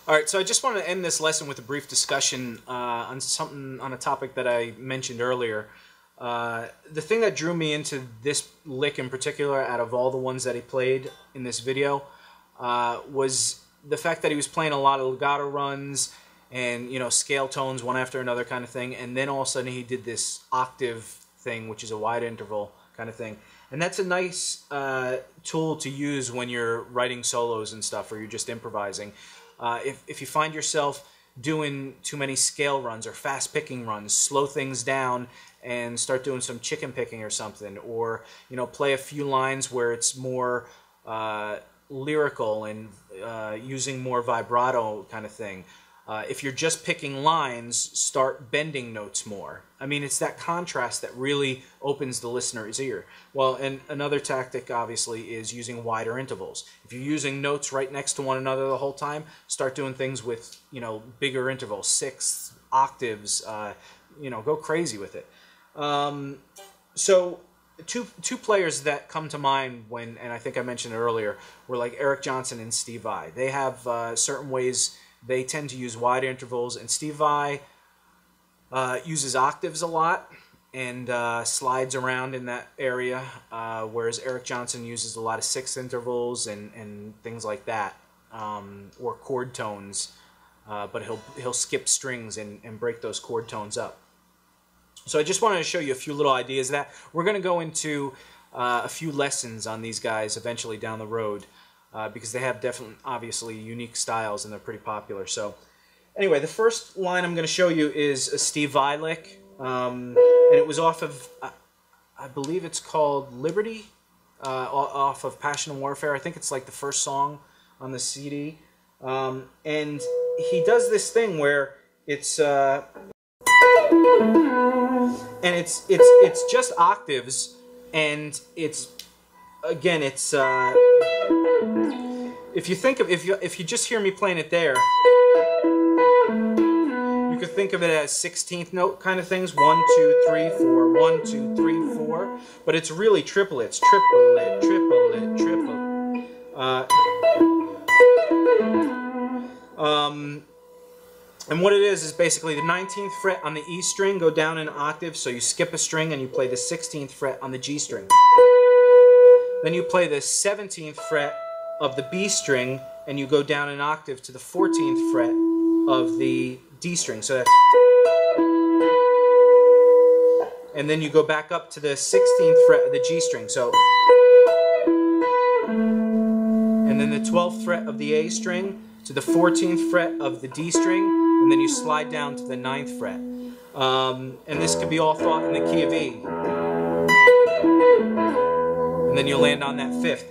All right, so I just want to end this lesson with a brief discussion on a topic that I mentioned earlier. The thing that drew me into this lick in particular, out of all the ones that he played in this video, was the fact that he was playing a lot of legato runs and, you know, scale tones one after another kind of thing, and then all of a sudden he did this octave thing, which is a wide interval kind of thing. And that's a nice tool to use when you're writing solos and stuff, or you're just improvising. If you find yourself doing too many scale runs or fast picking runs, slow things down and start doing some chicken picking or something, or, you know, play a few lines where it's more lyrical and using more vibrato kind of thing. If you're just picking lines, start bending notes more. I mean, it's that contrast that really opens the listener's ear. Well, and another tactic, obviously, is using wider intervals. If you're using notes right next to one another the whole time, start doing things with, you know, bigger intervals, sixths, octaves, you know, go crazy with it. So two players that come to mind when, and I think I mentioned it earlier, were like Eric Johnson and Steve Vai. They have certain ways they tend to use wide intervals, and Steve Vai uses octaves a lot and slides around in that area, whereas Eric Johnson uses a lot of sixth intervals and things like that, or chord tones, but he'll skip strings and break those chord tones up. So I just wanted to show you a few little ideas that we're going to go into a few lessons on these guys eventually down the road. Because they have definitely, obviously, unique styles and they're pretty popular. So, anyway, the first line I'm going to show you is a Steve Vai lick, and it was off of, I believe it's called Liberty, off of Passion and Warfare. I think it's like the first song on the CD, and he does this thing where it's and it's just octaves, and it's, again, it's if you just hear me playing it there, you could think of it as 16th note kind of things, 1, 2, 3, 4, 1, 2, 3, 4, but it's really triplets, triplet, triplet, triple. And what it is basically the 19th fret on the E string, go down an octave, so you skip a string and you play the 16th fret on the G string. Then you play the 17th fret of the B string and you go down an octave to the 14th fret of the D string. So that's, and then you go back up to the 16th fret of the G string. So, and then the 12th fret of the A string to the 14th fret of the D string, and then you slide down to the 9th fret. And this could be all thought in the key of E. And then you land on that 5th.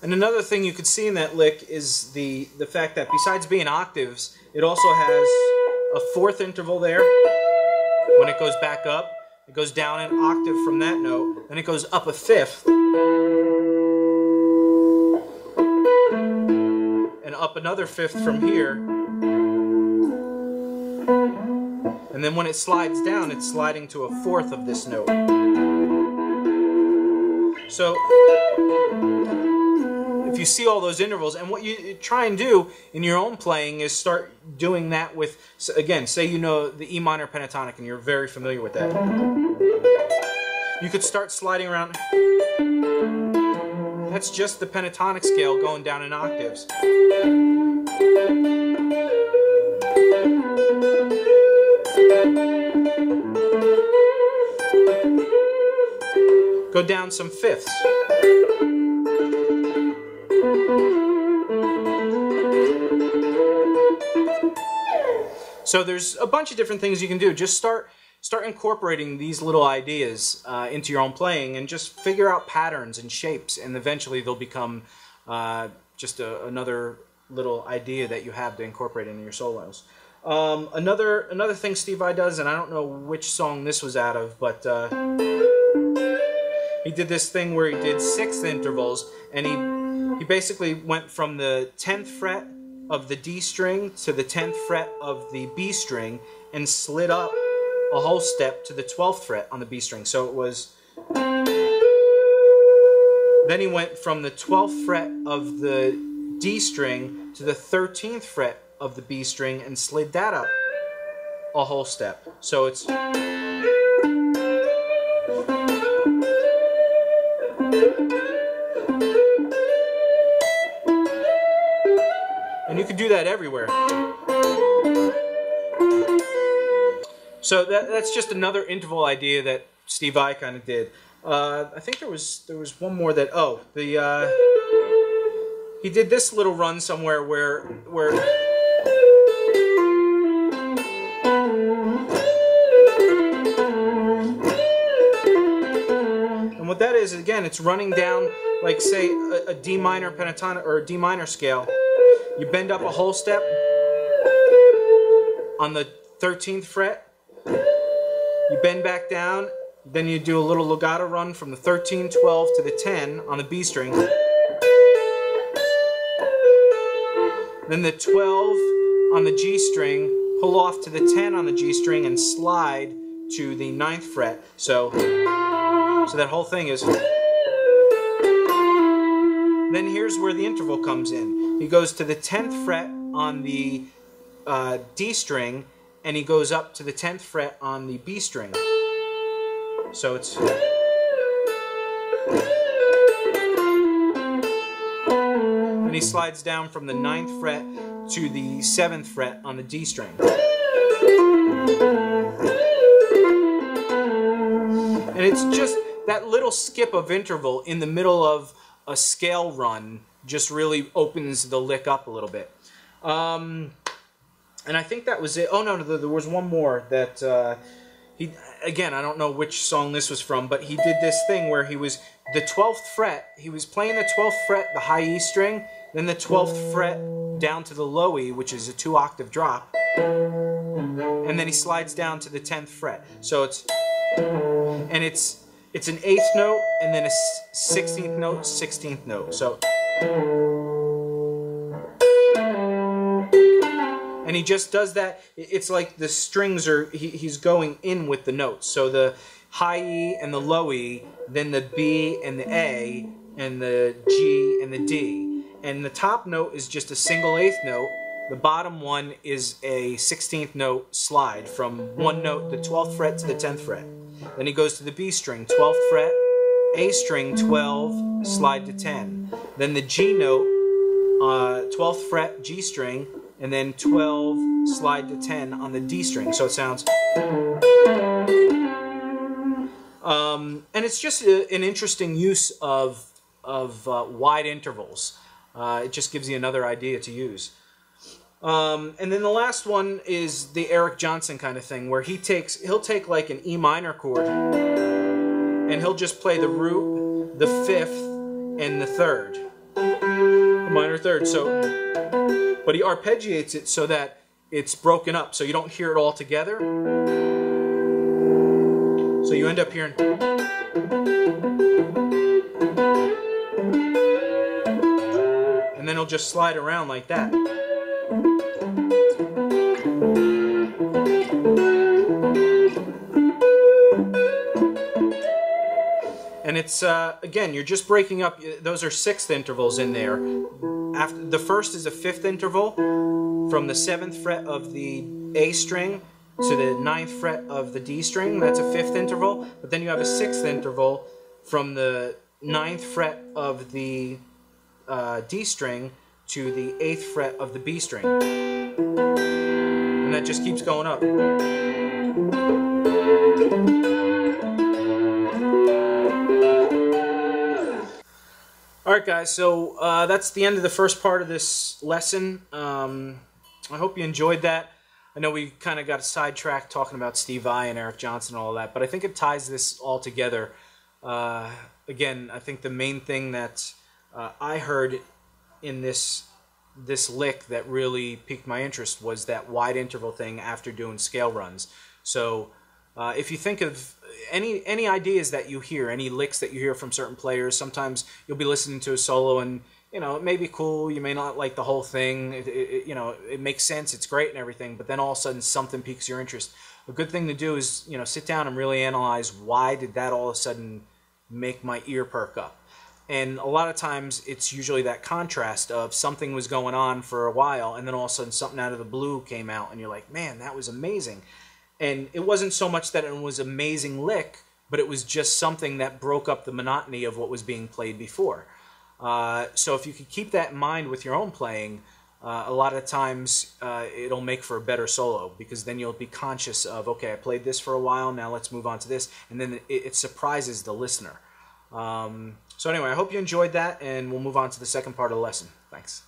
And another thing you could see in that lick is the fact that besides being octaves, it also has a 4th interval there. When it goes back up, it goes down an octave from that note, then it goes up a 5th, and up another 5th from here. And then when it slides down, it's sliding to a 4th of this note. So if you see all those intervals, and what you try and do in your own playing is start doing that with, again, say you know the E minor pentatonic and you're very familiar with that. You could start sliding around. That's just the pentatonic scale going down in octaves. Go down some 5ths. So there's a bunch of different things you can do. Just start incorporating these little ideas into your own playing, and just figure out patterns and shapes, and eventually they'll become just another little idea that you have to incorporate into your solos. Another thing Steve Vai does, and I don't know which song this was out of, but he did this thing where he did 6th intervals, and he basically went from the 10th fret of the D string to the 10th fret of the B string and slid up a whole step to the 12th fret on the B string. So it was, then he went from the 12th fret of the D string to the 13th fret of the B string and slid that up a whole step. So it's... And you can do that everywhere. So that's just another interval idea that Steve Vai kind of did. I think there was one more that he did this little run somewhere where and what that is, again, it's running down, like, say, a D minor pentatonic or a D minor scale. You bend up a whole step on the 13th fret. You bend back down, then you do a little legato run from the 13, 12 to the 10 on the B string. Then the 12 on the G string, pull off to the 10 on the G string and slide to the 9th fret. So that whole thing is... Then here's where the interval comes in. He goes to the 10th fret on the D string, and he goes up to the 10th fret on the B string. So it's... And he slides down from the 9th fret to the 7th fret on the D string. And it's just that little skip of interval in the middle of a scale run just really opens the lick up a little bit. And I think that was it. Oh no, there was one more that he, again, I don't know which song this was from, but he did this thing where he was the 12th fret, he was playing the 12th fret, the high E string, then the 12th fret down to the low E, which is a 2-octave drop, and then he slides down to the 10th fret. So it's an 8th note and then a 16th note, 16th note. So, and he just does that. It's like the strings are, he's going in with the notes. So the high E and the low E, then the B and the A, and the G and the D. And the top note is just a single 8th note. The bottom one is a 16th note slide from one note, the 12th fret to the 10th fret. Then he goes to the B string, 12th fret, A string, 12, slide to 10. Then the G note, 12th fret, G string, and then 12, slide to 10 on the D string. So it sounds... and it's just an interesting use of wide intervals. It just gives you another idea to use. And then the last one is the Eric Johnson kind of thing, where he'll take like an E minor chord, and he'll just play the root, the 5th, and the 3rd, the minor 3rd. So, but he arpeggiates it so that it's broken up, so you don't hear it all together. So you end up hearing. And then he'll just slide around like that. And it's, again, you're just breaking up, those are 6th intervals in there. After, the first is a 5th interval from the 7th fret of the A string to the 9th fret of the D string. That's a 5th interval. But then you have a 6th interval from the 9th fret of the D string to the 8th fret of the B string. And that just keeps going up. Alright guys, so that's the end of the first part of this lesson. I hope you enjoyed that. I know we kind of got sidetracked talking about Steve Vai and Eric Johnson and all that, but I think it ties this all together. Again, I think the main thing that I heard in this lick that really piqued my interest was that wide interval thing after doing scale runs. So if you think of any ideas that you hear, any licks that you hear from certain players, sometimes you'll be listening to a solo and, you know, it may be cool, you may not like the whole thing, you know, it makes sense, it's great and everything, but then all of a sudden something piques your interest. A good thing to do is, you know, sit down and really analyze, why did that all of a sudden make my ear perk up? And a lot of times it's usually that contrast of something was going on for a while and then all of a sudden something out of the blue came out and you're like, man, that was amazing. And it wasn't so much that it was an amazing lick, but it was just something that broke up the monotony of what was being played before. So if you could keep that in mind with your own playing, a lot of times it'll make for a better solo, because then you'll be conscious of, okay, I played this for a while, now let's move on to this, and then it surprises the listener. So anyway, I hope you enjoyed that, and we'll move on to the second part of the lesson. Thanks.